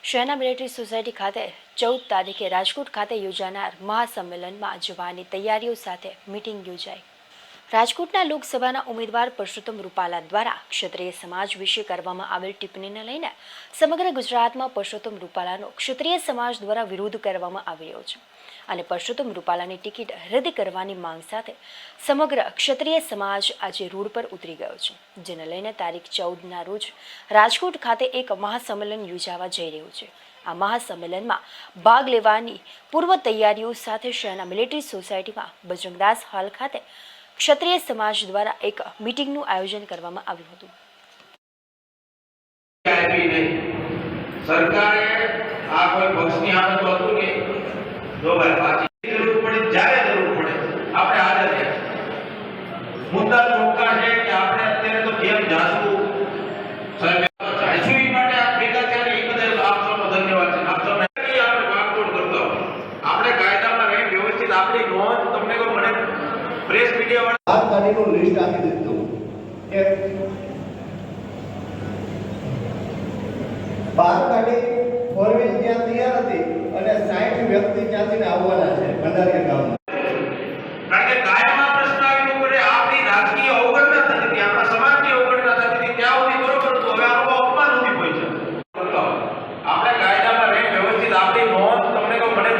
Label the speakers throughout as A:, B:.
A: શહેરના military society ખાતે 14 તારીખે રાજકોટ ખાતે યોજાનાર મહાસંમેલનમાં જવાની તૈયારીઓ સાથે મીટિંગ યોજાઈ। રાજકોટના લોકસભાના ઉમેદવાર પરસોત્તમ રૂપાલા દ્વારા ક્ષત્રિય સમાજ વિશે કરવામાં આવેલ ટિપ્પણીને લઈને સમગ્ર ગુજરાતમાં પરસોત્તમ રૂપાલાનો ક્ષત્રિય સમાજ દ્વારા વિરોધ કરવામાં આવી રહ્યો છે અને પરસોત્તમ રૂપાલાની ટિકિટ રદ કરવાની માંગ સાથે સમગ્ર ક્ષત્રિય સમાજ આજે રોડ પર ઉતરી ગયો છે, જેને લઈને તારીખ 14ના રોજ રાજકોટ ખાતે એક મહાસંમેલન યોજાવા જઈ રહ્યું છે। આ મહાસંમેલનમાં ભાગ લેવાની પૂર્વ તૈયારીઓ સાથે શહેરના મિલિટરી સોસાયટીમાં બજરંગદાસ હોલ ખાતે ક્ષત્રિય સમાજ દ્વારા એક મીટિંગનું આયોજન કરવામાં આવ્યું હતું।
B: સરકારે આ કોઈ પક્ષની આદત હતું ને જો ભાઈ પાછી જરૂર પડે જ્યારે જરૂર પડે આપણે હાજર છે। મુદ્દા ચોખ્ખા છે કે આપણે અત્યારે તો જેમ જાસુ જાસુઈ માટે આ ભેગા થયા એ બદલ આપ સૌનો ધન્યવાદ છે। આપ સૌને આપણે વાગતોડ કરતા આપણે કાયદામાં રહી વ્યવસ્થિત આપણી નોંધ તમને કોઈ મને પ્રેસ મીડિયા વાળા
C: આ ગાડીનું લિસ્ટ આપી દીધું કે 12 ગાડી ફોર વ્હીલ ત્યાં તૈયાર હતી અને 60 વ્યક્તિ ત્યાંથી આવવાના છે ભંડારીયા ગામમાં।
B: કારણ કે કાયમમાં પ્રશ્ન આવી પડે આપણી રાજકીય અવગણના થતી હતી, આપણા સમાજની અવગણના થતી હતી, ત્યાં સુધી બરોબર હતું। હવે આનો અપમાન નથી પહોંચ્યો। આપણે કાયદામાં રહી વ્યવસ્થિત આપણી નોંધ તમને કહું મને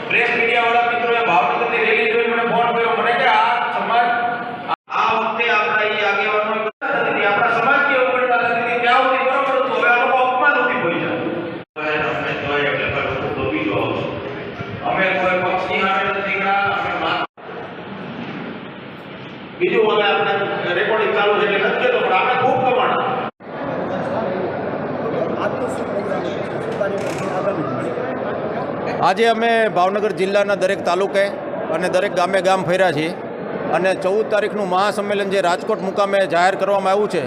B: પ્રેસ મીડિયા વાળા મિત્રોએ ભાવનગરની રેલી જોઈ મને ફોન કર્યો મને કે આ સમાજ આ વખતે આપણા એ આગેવાનો આપણા સમાજની અવગણના થતી હતી, ત્યાં સુધી બરોબર હતું। હવે આનો અપમાન નથી પહોંચ્યો। અમે કોઈ પક્ષની સામે નથી ગયા, અમે બીજું હવે આપણે રેકોર્ડિંગ ચાલુ છે એટલે નથી કહેતો, પણ આપણે ખૂબ કમાણા।
D: આજે અમે ભાવનગર જિલ્લાના દરેક તાલુકે અને દરેક ગામે ગામ ફર્યા છીએ અને 14 તારીખનું મહાસંમેલન જે રાજકોટ મુકામે જાહેર કરવામાં આવ્યું છે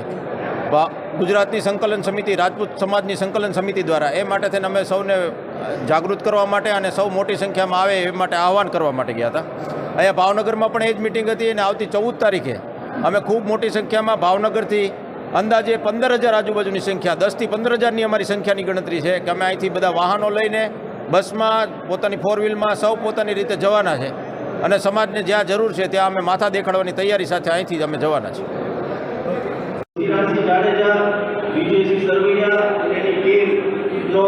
D: ગુજરાતની સંકલન સમિતિ, રાજપૂત સમાજની સંકલન સમિતિ દ્વારા, એ માટે થઈને અમે સૌને જાગૃત કરવા માટે અને સૌ મોટી સંખ્યામાં આવે એ માટે આહવાન કરવા માટે ગયા હતા। અહીંયા ભાવનગરમાં પણ એ જ મિટિંગ હતી અને આવતી 14 તારીખે અમે ખૂબ મોટી સંખ્યામાં ભાવનગરથી અંદાજે 15,000 આજુબાજુની સંખ્યા, 10થી 15,000ની અમારી સંખ્યાની ગણતરી છે કે અમે અહીંથી બધા વાહનો લઈને બસમાં, પોતાની ફોર વ્હીલમાં સૌ પોતાની રીતે જવાના છે અને સમાજને જ્યાં જરૂર છે ત્યાં અમે માથા દેખાડવાની તૈયારી સાથે અહીંથી જ અમે જવાના છીએ।
C: જાડેજા, વિજયસિંહ સરવૈયા અને એની ટીમનો